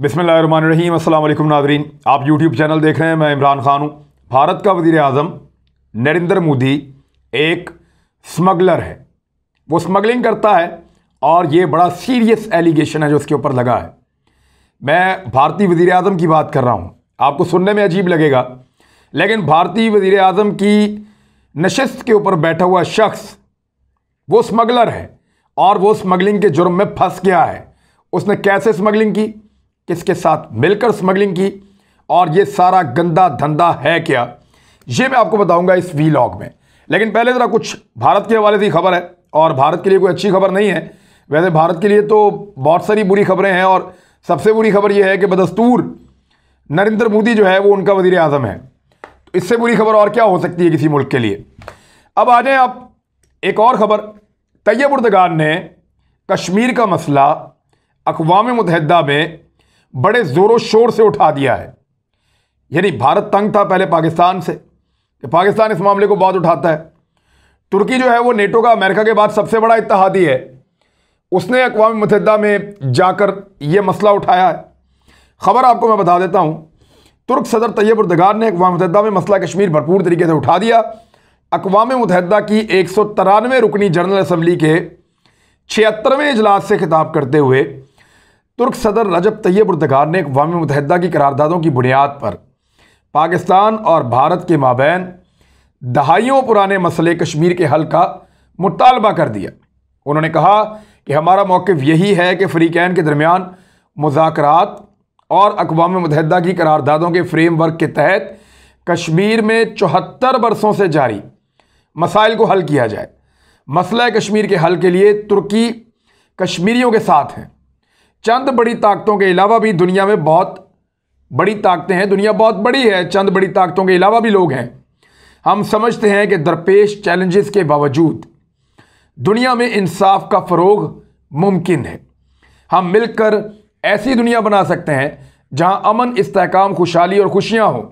बिस्मिल्लाहिर्रहमानिर्रहीम। अस्सलाम वालेकुम नाज़रीन, आप यूट्यूब चैनल देख रहे हैं। मैं इमरान खान हूँ। भारत का वज़ीर आज़म नरेंद्र मोदी एक स्मगलर है। वो स्मगलिंग करता है और ये बड़ा सीरियस एलिगेशन है जो उसके ऊपर लगा है। मैं भारतीय वज़ीर आज़म की बात कर रहा हूँ। आपको सुनने में अजीब लगेगा, लेकिन भारतीय वज़ीर आज़म की नशिस्त के ऊपर बैठा हुआ शख्स वो स्मगलर है और वो स्मगलिंग के जुर्म में फंस गया है। उसने कैसे स्मगलिंग की, किसके साथ मिलकर स्मगलिंग की, और ये सारा गंदा धंधा है क्या, ये मैं आपको बताऊंगा इस वीलॉग में। लेकिन पहले ज़रा कुछ भारत के हवाले से खबर है, और भारत के लिए कोई अच्छी खबर नहीं है। वैसे भारत के लिए तो बहुत सारी बुरी खबरें हैं, और सबसे बुरी खबर यह है कि बदस्तूर नरेंद्र मोदी जो है वो उनका वज़ीर आज़म है। तो इससे बुरी खबर और क्या हो सकती है किसी मुल्क के लिए। अब आ जाएं आप एक और खबर। तैयब उर्दगान ने कश्मीर का मसला अक़वाम मुत्तहिदा में बड़े ज़ोरों शोर से उठा दिया है। यानी भारत तंग था पहले पाकिस्तान से, कि पाकिस्तान इस मामले को बहुत उठाता है। तुर्की जो है वो नेटो का अमेरिका के बाद सबसे बड़ा इत्तेहादी है। उसने अक़वाम मुत्तहिदा में जाकर ये मसला उठाया है। ख़बर आपको मैं बता देता हूँ। तुर्क सदर तैयब उर्दगान ने अक़वाम मुत्तहिदा में मसला कश्मीर भरपूर तरीके से उठा दिया। अक़वाम मुत्तहिदा की 193वें रुकनी जनरल असम्बली के 76वें इजलास से खिताब करते हुए तुर्क सदर रजब तैयब उर्दगान ने अक़वाम मुत्तहिदा की करारदादों की बुनियाद पर पाकिस्तान और भारत के माबैन दहाइयों पुराने मसले कश्मीर के हल का मुतालबा कर दिया। उन्होंने कहा कि हमारा मौक़िफ़ यही है कि फ़रीक़ैन के दरमियान मुज़ाकरात और अक़वाम मुत्तहिदा की करारदादों के फ्रेमवर्क के तहत कश्मीर में 74 बरसों से जारी मसाइल को हल किया जाए। मसला कश्मीर के हल के लिए तुर्की कश्मीरियों के साथ हैं। चंद बड़ी ताकतों के अलावा भी दुनिया में बहुत बड़ी ताकतें हैं। दुनिया बहुत बड़ी है, चंद बड़ी ताकतों के अलावा भी लोग हैं। हम समझते हैं कि दरपेश चैलेंजेस के बावजूद दुनिया में इंसाफ का फ़रोग़ मुमकिन है। हम मिलकर ऐसी दुनिया बना सकते हैं जहां अमन, इस्तेहकाम, खुशहाली और खुशियां हों,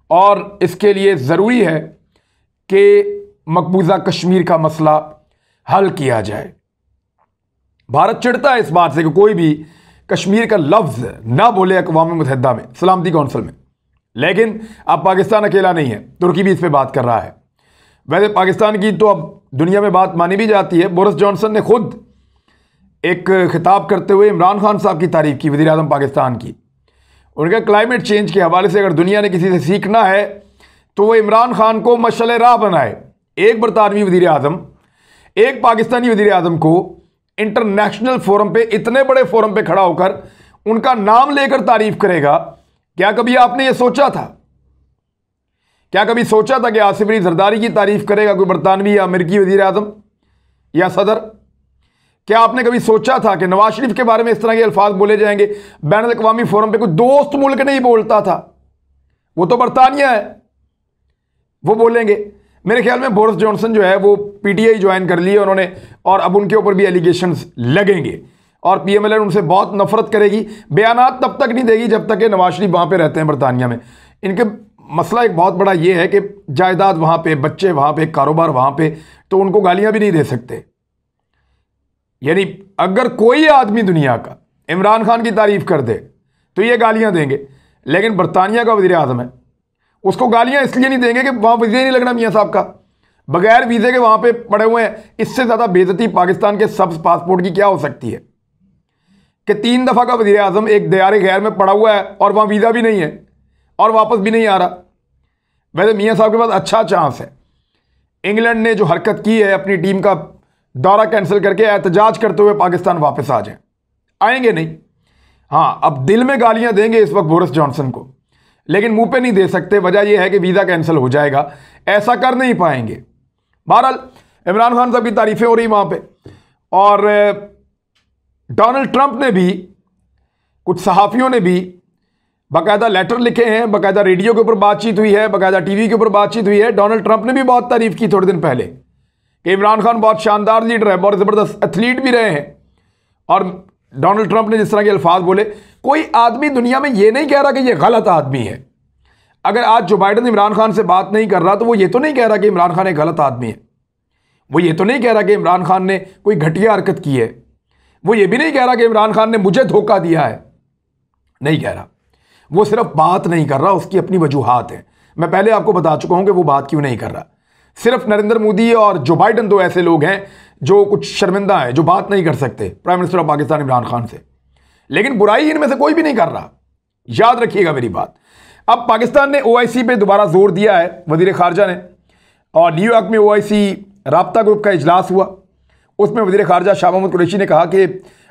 और इसके लिए ज़रूरी है कि मकबूजा कश्मीर का मसला हल किया जाए। भारत चिढ़ता है इस बात से कि कोई भी कश्मीर का लफ्ज़ ना बोले अक़वाम मुत्तहिदा में, सलामती कौंसिल में। लेकिन अब पाकिस्तान अकेला नहीं है, तुर्की भी इस पर बात कर रहा है। वैसे पाकिस्तान की तो अब दुनिया में बात मानी भी जाती है। बोरिस जॉनसन ने खुद एक खिताब करते हुए इमरान खान साहब की तारीफ़ की, वज़ीर आज़म पाकिस्तान की। उनके क्लाइमेट चेंज के हवाले से अगर दुनिया ने किसी से सीखना है तो वो इमरान खान को मशअल राह बनाए। एक बरतानवी वज़ीर आज़म एक पाकिस्तानी वज़ीर आज़म को इंटरनेशनल फोरम पे, इतने बड़े फोरम पे खड़ा होकर उनका नाम लेकर तारीफ करेगा। क्या कभी आपने ये सोचा था? क्या कभी सोचा था कि आसिफ अली जरदारी की तारीफ करेगा कोई बरतानवी या अमेरिकी वज़ीर आज़म या सदर? क्या आपने कभी सोचा था कि नवाज शरीफ के बारे में इस तरह के अल्फाज बोले जाएंगे? बैन अल-अक़वामी फोरम पे कोई दोस्त मुल्क नहीं बोलता था, वो तो बरतानिया है, वो बोलेंगे। मेरे ख्याल में बोरिस जॉनसन जो है वो पीटीआई ज्वाइन कर लिए उन्होंने, और अब उनके ऊपर भी एलिगेशंस लगेंगे, और पीएमएलएन उनसे बहुत नफरत करेगी। बयानात तब तक नहीं देगी जब तक कि नवाज शरीफ वहाँ पे रहते हैं बरतानिया में। इनके मसला एक बहुत बड़ा ये है कि जायदाद वहाँ पे, बच्चे वहाँ पे, कारोबार वहाँ पे, तो उनको गालियाँ भी नहीं दे सकते। यानी अगर कोई आदमी दुनिया का इमरान खान की तारीफ कर दे तो ये गालियाँ देंगे, लेकिन बरतानिया का वज़ीर आज़म है, उसको गालियां इसलिए नहीं देंगे कि वहां वीज़ा नहीं लगना मियां साहब का, बगैर वीज़े के वहां पे पड़े हुए हैं। इससे ज़्यादा बेइज्जती पाकिस्तान के सब्ज़ पासपोर्ट की क्या हो सकती है कि 3 दफ़ा का वज़ीर आज़म एक दयारे गैर में पड़ा हुआ है और वहां वीज़ा भी नहीं है और वापस भी नहीं आ रहा। वैसे मियां साहब के पास अच्छा चांस है। इंग्लैंड ने जो हरकत की है, अपनी टीम का दौरा कैंसिल करके एहतजाज करते हुए पाकिस्तान वापस आ जाए, आएंगे नहीं। हाँ, अब दिल में गालियां देंगे इस वक्त बोरिस जॉनसन को, लेकिन मुंह पे नहीं दे सकते। वजह यह है कि वीज़ा कैंसिल हो जाएगा, ऐसा कर नहीं पाएंगे। बहरहाल इमरान खान साहब की तारीफ़ें हो रही वहाँ पे, और डोनाल्ड ट्रंप ने भी, कुछ सहाफ़ियों ने भी बाकायदा लेटर लिखे हैं, बाकायदा रेडियो के ऊपर बातचीत हुई है, बाकायदा टीवी के ऊपर बातचीत हुई है। डोनाल्ड ट्रंप ने भी बहुत तारीफ़ की थोड़े दिन पहले कि इमरान खान बहुत शानदार लीडर है, बहुत ज़बरदस्त एथलीट भी रहे हैं। और डोनाल्ड ट्रंप ने जिस तरह के अल्फाज बोले, कोई आदमी दुनिया में ये नहीं कह रहा कि ये गलत आदमी है। अगर आज जो बाइडन इमरान खान से बात नहीं कर रहा तो वो ये तो नहीं कह रहा कि इमरान खान एक गलत आदमी है। वो ये तो नहीं कह रहा कि इमरान खान ने कोई घटिया हरकत की है। वो ये भी नहीं कह रहा कि इमरान खान ने मुझे धोखा दिया है। नहीं कह रहा। वो सिर्फ बात नहीं कर रहा, उसकी अपनी वजूहात है। मैं पहले आपको बता चुका हूं कि वो बात क्यों नहीं कर रहा। सिर्फ नरेंद्र मोदी और जो बाइडन दो ऐसे लोग हैं जो कुछ शर्मिंदा हैं, जो बात नहीं कर सकते prime minister of Pakistan Imran Khan से, लेकिन बुराई इनमें से कोई भी नहीं कर रहा। याद रखिएगा मेरी बात। अब पाकिस्तान ने ओआईसी पे दोबारा जोर दिया है, वजीर खारजा ने, और न्यूयॉर्क में ओआईसी राब्ता ग्रुप का इजलास हुआ। उसमें वजीर खारजा शाह महमूद कुरैशी ने कहा कि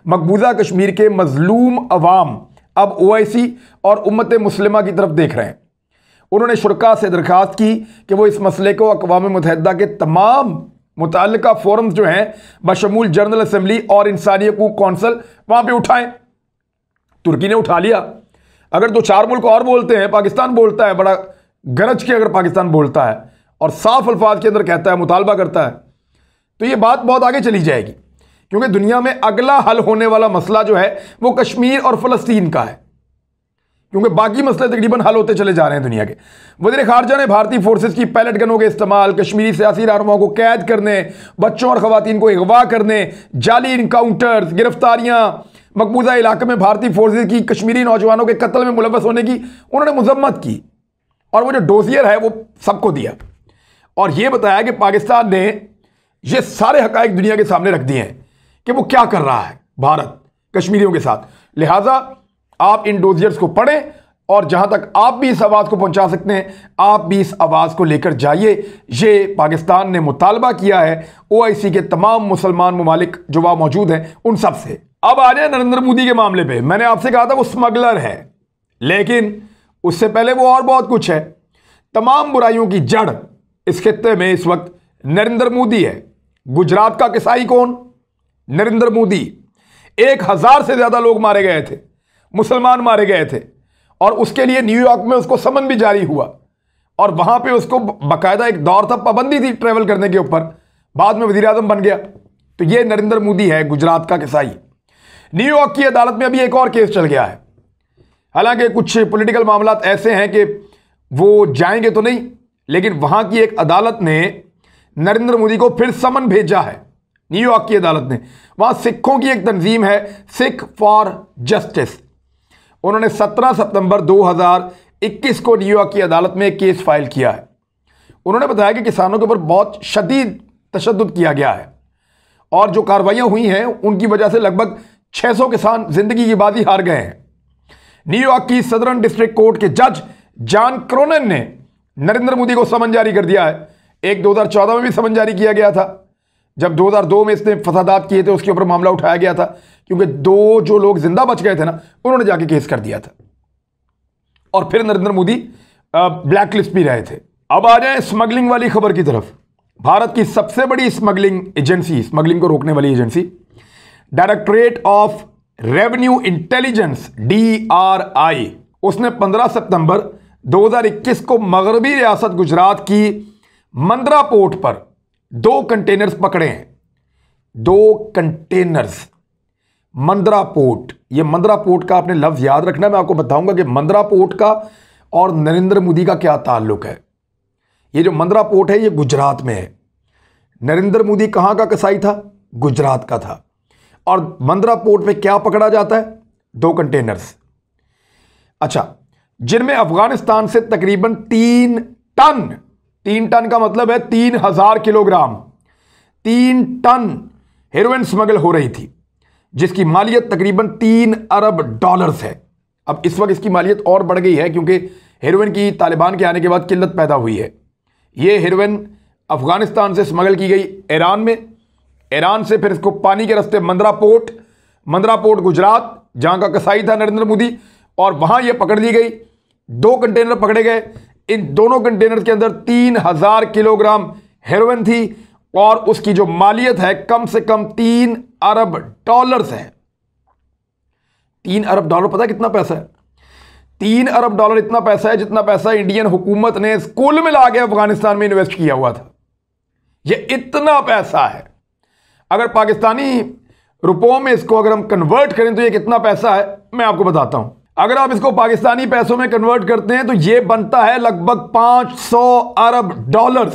मकबूजा कश्मीर के मजलूम अवाम अब ओआईसी और उम्मत मुस्लिमा की तरफ देख रहे हैं। उन्होंने शुरका से दरख्वास्त की कि वो इस मसले को अक़वाम मुत्तहिदा के तमाम मुतल्लिका फोरम्स जो हैं बशमूल जनरल असम्बली और इंसानी हकूक़ कौंसल वहाँ पे उठाएं। तुर्की ने उठा लिया। अगर दो चार मुल्क और बोलते हैं, पाकिस्तान बोलता है बड़ा गरज के, अगर पाकिस्तान बोलता है और साफ अल्फाज के अंदर कहता है, मुतालबा करता है, तो ये बात बहुत आगे चली जाएगी। क्योंकि दुनिया में अगला हल होने वाला मसला जो है वो कश्मीर और फ़लस्तीन का है, क्योंकि बाकी मसले तकरीबन हल होते चले जा रहे हैं दुनिया के। वज़ीर ख़ारजा ने भारतीय फोर्सेस की पैलेट गनों के इस्तेमाल, कश्मीरी सियासी रहनुमाओं को कैद करने, बच्चों और ख़वातीन को अगवा करने, जाली इनकाउंटर्स, गिरफ्तारियां, मकबूजा इलाके में भारतीय फोर्सेस की कश्मीरी नौजवानों के कत्ल में मुलव्वस होने की उन्होंने मजम्मत की। और वो जो डोजियर है वो सबको दिया और ये बताया कि पाकिस्तान ने ये सारे हकायक दुनिया के सामने रख दिए हैं कि वो क्या कर रहा है भारत कश्मीरियों के साथ। लिहाजा आप इन डोजियर्स को पढ़ें और जहां तक आप भी इस आवाज़ को पहुंचा सकते हैं, आप भी इस आवाज़ को लेकर जाइए। ये पाकिस्तान ने मुतालबा किया है ओआईसी के तमाम मुसलमान ममालिक जो वहां मौजूद हैं उन सब से। अब आ जाए नरेंद्र मोदी के मामले पे। मैंने आपसे कहा था वो स्मगलर है, लेकिन उससे पहले वो और बहुत कुछ है। तमाम बुराइयों की जड़ इस खित्ते में इस वक्त नरेंद्र मोदी है। गुजरात का किसाई कौन? नरेंद्र मोदी। 1000 से ज्यादा लोग मारे गए थे, मुसलमान मारे गए थे, और उसके लिए न्यूयॉर्क में उसको समन भी जारी हुआ और वहां पे उसको बाकायदा एक दौर था, पाबंदी थी ट्रेवल करने के ऊपर। बाद में वजीर आजम बन गया। तो ये नरेंद्र मोदी है, गुजरात का किसाई। न्यूयॉर्क की अदालत में अभी एक और केस चल गया है। हालांकि कुछ पॉलिटिकल मामला ऐसे हैं कि वो जाएंगे तो नहीं, लेकिन वहां की एक अदालत ने नरेंद्र मोदी को फिर समन भेजा है। न्यूयॉर्क की अदालत ने, वहां सिखों की एक तंजीम है सिख फॉर जस्टिस, उन्होंने 17 सितंबर 2021 को न्यूयॉर्क की अदालत में एक केस फाइल किया है। उन्होंने बताया कि किसानों के ऊपर बहुत शदीद तशद्दुद किया गया है और जो कार्रवाइयां हुई हैं उनकी वजह से लगभग 600 किसान जिंदगी की बाजी हार गए हैं। न्यूयॉर्क की सदर्न डिस्ट्रिक्ट कोर्ट के जज जॉन क्रोनन ने नरेंद्र मोदी को समन जारी कर दिया है। एक 2014 में भी समन जारी किया गया था, जब 2002 में इसने फसादात किए थे, उसके ऊपर मामला उठाया गया था, क्योंकि 2 जो लोग जिंदा बच गए थे ना, उन्होंने जाके केस कर दिया था और फिर नरेंद्र मोदी ब्लैक लिस्ट भी रहे थे। अब आ जाए स्मगलिंग वाली खबर की तरफ। भारत की सबसे बड़ी स्मगलिंग एजेंसी, स्मगलिंग को रोकने वाली agency, directorate of revenue intelligence DRI, उसने 15 सितंबर 2021 को मगरबी रियासत गुजरात की मंद्रा पोर्ट पर 2 कंटेनर्स पकड़े हैं। 2 कंटेनर्स, मंद्रा पोर्ट। ये मंद्रा पोर्ट का आपने लफ्ज याद रखना। मैं आपको बताऊंगा कि मंद्रा पोर्ट का और नरेंद्र मोदी का क्या ताल्लुक है। ये जो मंद्रा पोर्ट है ये गुजरात में है। नरेंद्र मोदी कहां का कसाई था? गुजरात का था। और मंद्रा पोर्ट पे क्या पकड़ा जाता है? 2 कंटेनर्स। अच्छा, जिनमें अफगानिस्तान से तकरीबन 3 टन का मतलब है 3000 किलोग्राम, 3 टन हेरोइन स्मगल हो रही थी, जिसकी मालियत तकरीबन $3 अरब है। अब इस वक्त इसकी मालियत और बढ़ गई है क्योंकि हेरोइन की तालिबान के आने के बाद किल्लत पैदा हुई है। ये हेरोइन अफगानिस्तान से स्मगल की गई ईरान में, ईरान से फिर इसको पानी के रास्ते मंद्रा पोर्ट गुजरात, जहां का कसाई था नरेंद्र मोदी, और वहां यह पकड़ ली गई। 2 कंटेनर पकड़े गए। इन दोनों कंटेनर के अंदर 3000 किलोग्राम हेरोइन थी और उसकी जो मालियत है कम से कम $3 अरब है। $3 अरब पता कितना पैसा है? $3 अरब इतना पैसा है जितना पैसा इंडियन हुकूमत ने स्कूल में ला के अफगानिस्तान में इन्वेस्ट किया हुआ था। यह इतना पैसा है। अगर पाकिस्तानी रुपयों में इसको अगर हम कन्वर्ट करें तो यह कितना पैसा है मैं आपको बताता हूं। अगर आप इसको पाकिस्तानी पैसों में कन्वर्ट करते हैं तो यह बनता है लगभग $500 अरब।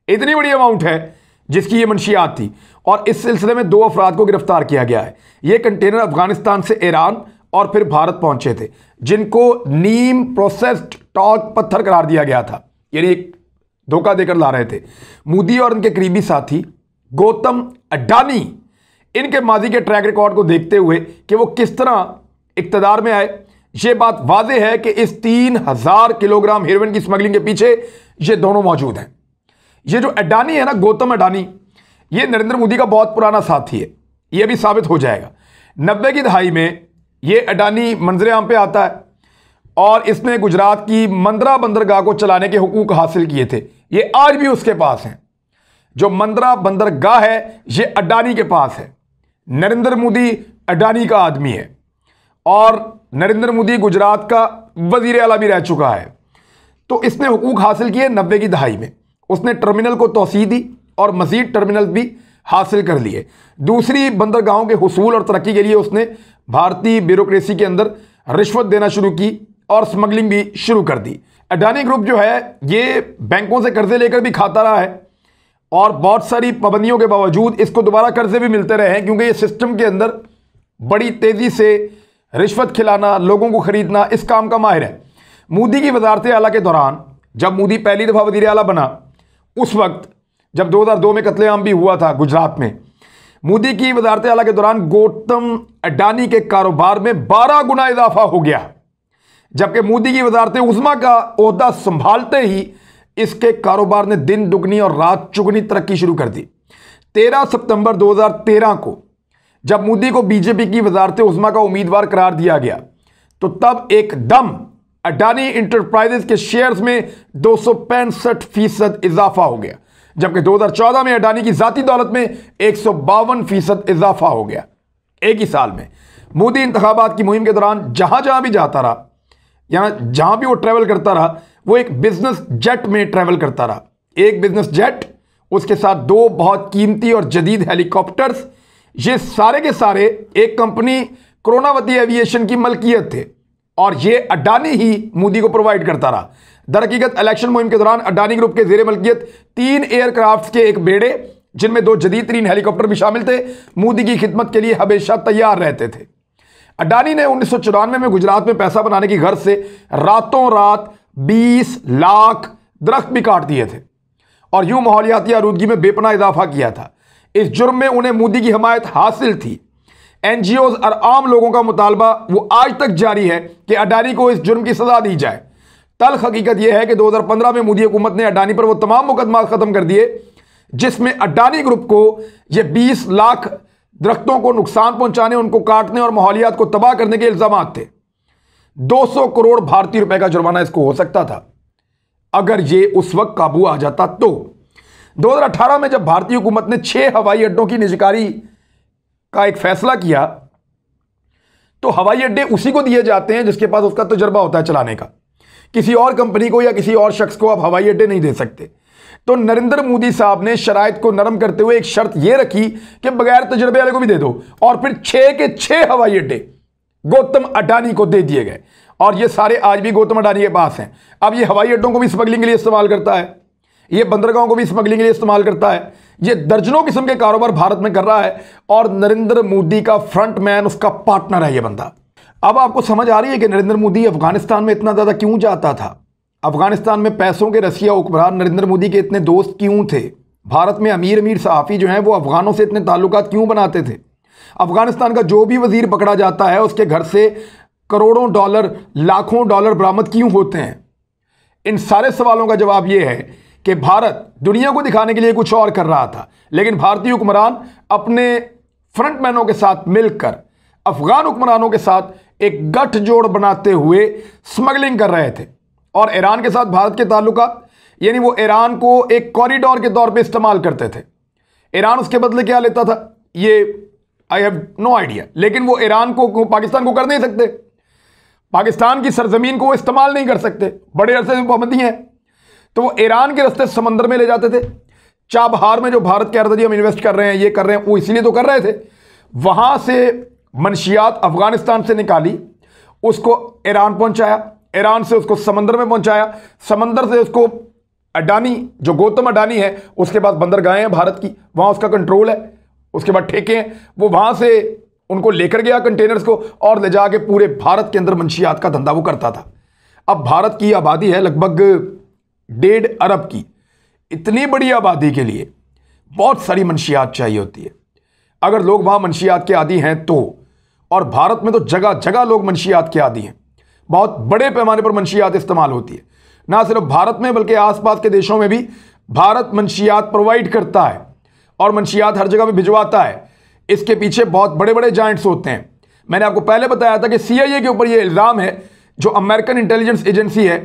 इतनी बड़ी अमाउंट है जिसकी ये मंशियात थी। और इस सिलसिले में 2 अफराद को गिरफ्तार किया गया है। यह कंटेनर अफगानिस्तान से ईरान और फिर भारत पहुंचे थे, जिनको नीम प्रोसेस्ड टॉर्च पत्थर करार दिया गया था, यानी एक धोखा देकर ला रहे थे। मोदी और उनके करीबी साथी गौतम अडानी इनके माजी के ट्रैक रिकॉर्ड को देखते हुए कि वो किस तरह इक्तदार में आए, ये बात वाज़ेह है कि इस 3000 किलोग्राम हेरोइन की स्मगलिंग के पीछे ये दोनों मौजूद हैं। ये जो अडानी है ना, गौतम अडानी, ये नरेंद्र मोदी का बहुत पुराना साथी है, ये भी साबित हो जाएगा। 90 की दहाई में ये अडानी मंजरे आम पे आता है और इसने गुजरात की मंद्रा बंदरगाह को चलाने के हुकूक हासिल किए थे। ये आज भी उसके पास हैं। जो मंद्रा बंदरगाह है ये अडानी के पास है। नरेंद्र मोदी अडानी का आदमी है और नरेंद्र मोदी गुजरात का वजीर आला भी रह चुका है। तो इसने हुकूक हासिल किए 90 की दहाई में। उसने टर्मिनल को तोसी दी और मजीद टर्मिनल भी हासिल कर लिए। दूसरी बंदरगाहों के हुसूल और तरक्की के लिए उसने भारतीय ब्यूरोक्रेसी के अंदर रिश्वत देना शुरू की और स्मगलिंग भी शुरू कर दी। अडानी ग्रुप जो है ये बैंकों से कर्जे लेकर भी खाता रहा है और बहुत सारी पाबंदियों के बावजूद इसको दोबारा कर्जे भी मिलते रहे हैं, क्योंकि ये सिस्टम के अंदर बड़ी तेजी से रिश्वत खिलाना, लोगों को खरीदना, इस काम का माहिर है। मोदी की वजारत आला के दौरान, जब मोदी पहली दफ़ा वज़ीर आला बना, उस वक्त जब 2002 में कत्लेआम भी हुआ था गुजरात में, मोदी की वजारत आला के दौरान गौतम अडानी के कारोबार में 12 गुना इजाफा हो गया, जबकि मोदी की वजारत उज़्मा का ओहदा संभालते ही इसके कारोबार ने दिन दुगनी और रात चुगनी तरक्की शुरू कर दी। 13 सितंबर 2013 को जब मोदी को बीजेपी की वजारत उज़्मा का उम्मीदवार करार दिया गया, तो तब एकदम अडानी इंटरप्राइजेस के शेयर्स में 265% इजाफा हो गया, जबकि 2014 में अडानी की जाती दौलत में 152% इजाफा हो गया। एक ही साल में मोदी इंतखाबात की मुहिम के दौरान जहां जहां भी जाता रहा, या जहां भी वो ट्रैवल करता रहा, वो एक बिजनेस जेट में ट्रैवल करता रहा। एक बिजनेस जेट, उसके साथ 2 बहुत कीमती और जदीद हेलीकॉप्टर्स, ये सारे के सारे एक कंपनी कोरोनावती एविएशन की मलकियत थे और ये अडानी ही मोदी को प्रोवाइड करता रहा। दरहकीकत इलेक्शन मुहिम के दौरान अडानी ग्रुप के जेर मलकियत 3 एयरक्राफ्ट के एक बेड़े, जिनमें 2 जदीद तरीन हेलीकॉप्टर भी शामिल थे, मोदी की खिदमत के लिए हमेशा तैयार रहते थे। अडानी ने 1994 में गुजरात में पैसा बनाने की गर्ज से रातों रात 20 लाख दरख्त भी काट दिए थे और यूं माहौलियाती आलूदगी में बेपनाह इजाफा किया था। इस जुर्म में उन्हें मोदी की हिमायत हासिल थी। एनजीओज और आम लोगों का मुतालबा वो आज तक जारी है कि अडानी को इस जुर्म की सजा दी जाए। तल्ख हकीकत यह है कि 2015 में मोदी हुकूमत ने अडानी पर वो तमाम मुकदमा खत्म कर दिए जिसमें अडानी ग्रुप को ये 20 लाख दरख्तों को नुकसान पहुंचाने, उनको काटने और माहौलियात को तबाह करने के इल्जामात थे। 200 करोड़ भारतीय रुपए का जुर्माना इसको हो सकता था अगर ये उस वक्त काबू आ जाता। तो 2018 में जब भारतीय हुकूमत ने 6 हवाई अड्डों की निजीकारी का एक फैसला किया, तो हवाई अड्डे उसी को दिए जाते हैं जिसके पास उसका तजुर्बा होता है चलाने का। किसी और कंपनी को या किसी और शख्स को आप हवाई अड्डे नहीं दे सकते। तो नरेंद्र मोदी साहब ने शराइत को नरम करते हुए एक शर्त यह रखी कि बगैर तजुर्बे वाले को भी दे दो, और फिर 6 के 6 हवाई अड्डे गौतम अडानी को दे दिए गए और ये सारे आज भी गौतम अडानी के पास हैं। अब ये हवाई अड्डों को भी स्मगलिंग के लिए इस्तेमाल करता है, ये बंदरगाहों को भी स्मगलिंग के लिए इस्तेमाल करता है, ये दर्जनों किस्म के कारोबार भारत में कर रहा है और नरेंद्र मोदी का फ्रंटमैन, उसका पार्टनर है ये बंदा। अब आपको समझ आ रही है कि नरेंद्र मोदी अफगानिस्तान में इतना ज्यादा क्यों जाता था। अफगानिस्तान में पैसों के रसिया हुक्मरान नरेंद्र मोदी के इतने दोस्त क्यों थे। भारत में अमीर अमीर सहाफ़ी जो हैं वो अफगानों से इतने ताल्लुकात क्यों बनाते थे। अफगानिस्तान का जो भी वजीर पकड़ा जाता है उसके घर से करोड़ों डॉलर, लाखों डॉलर बरामद क्यों होते हैं। इन सारे सवालों का जवाब यह है कि भारत दुनिया को दिखाने के लिए कुछ और कर रहा था, लेकिन भारतीय हुक्मरान अपने फ्रंटमैनों के साथ मिलकर अफगान हुक्मरानों के साथ एक गठजोड़ बनाते हुए स्मगलिंग कर रहे थे। और ईरान के साथ भारत के ताल्लुकात, यानी वो ईरान को एक कॉरिडोर के तौर पे इस्तेमाल करते थे। ईरान उसके बदले क्या लेता था ये आई हैव नो आइडिया, लेकिन वो ईरान को, पाकिस्तान को कर नहीं सकते। पाकिस्तान की सरजमीन को वो इस्तेमाल नहीं कर सकते, बड़े अरसे से पाबंदी है। तो वो ईरान के रास्ते समंदर में ले जाते थे। चाबहार में जो भारत कह रहा था जी हम इन्वेस्ट कर रहे हैं, ये कर रहे हैं, वो इसीलिए तो कर रहे थे। वहां से मनशियात अफगानिस्तान से निकाली, उसको ईरान पहुंचाया, ईरान से उसको समंदर में पहुंचाया, समंदर से उसको अडानी, जो गौतम अडानी है, उसके बाद बंदरगाहें हैं भारत की, वहां उसका कंट्रोल है, उसके बाद ठेके हैं, वो वहां से उनको लेकर गया कंटेनर्स को और ले जाके पूरे भारत के अंदर मंशियात का धंधा वो करता था। अब भारत की आबादी है लगभग 1.5 अरब की। इतनी बड़ी आबादी के लिए बहुत सारी मंशियात चाहिए होती है। अगर लोग वहाँ मंशियात के आदी हैं तो, और भारत में तो जगह जगह लोग मंशियात के आदी हैं, बहुत बड़े पैमाने पर मंशियात इस्तेमाल होती है। ना सिर्फ भारत में बल्कि आसपास के देशों में भी भारत मंशियात प्रोवाइड करता है और मंशियात हर जगह पे भिजवाता है। इसके पीछे बहुत बड़े बड़े जाइंट्स होते हैं। मैंने आपको पहले बताया था कि CIA के ऊपर यह इल्ज़ाम है, जो अमेरिकन इंटेलिजेंस एजेंसी है,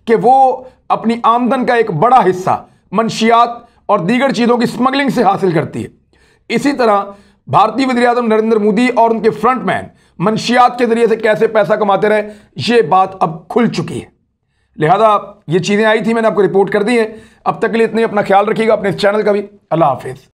कि वो अपनी आमदन का एक बड़ा हिस्सा मंशियात और दीगर चीज़ों की स्मगलिंग से हासिल करती है। इसी तरह भारतीय वज़ीर-ए-आज़म नरेंद्र मोदी और उनके फ्रंटमैन मंशियात के जरिए से कैसे पैसा कमाते रहे, ये बात अब खुल चुकी है। लिहाजा ये चीज़ें आई थी, मैंने आपको रिपोर्ट कर दी है। अब तक के लिए इतने, अपना ख्याल रखिएगा, अपने इस चैनल का भी। अल्लाह हाफिज़।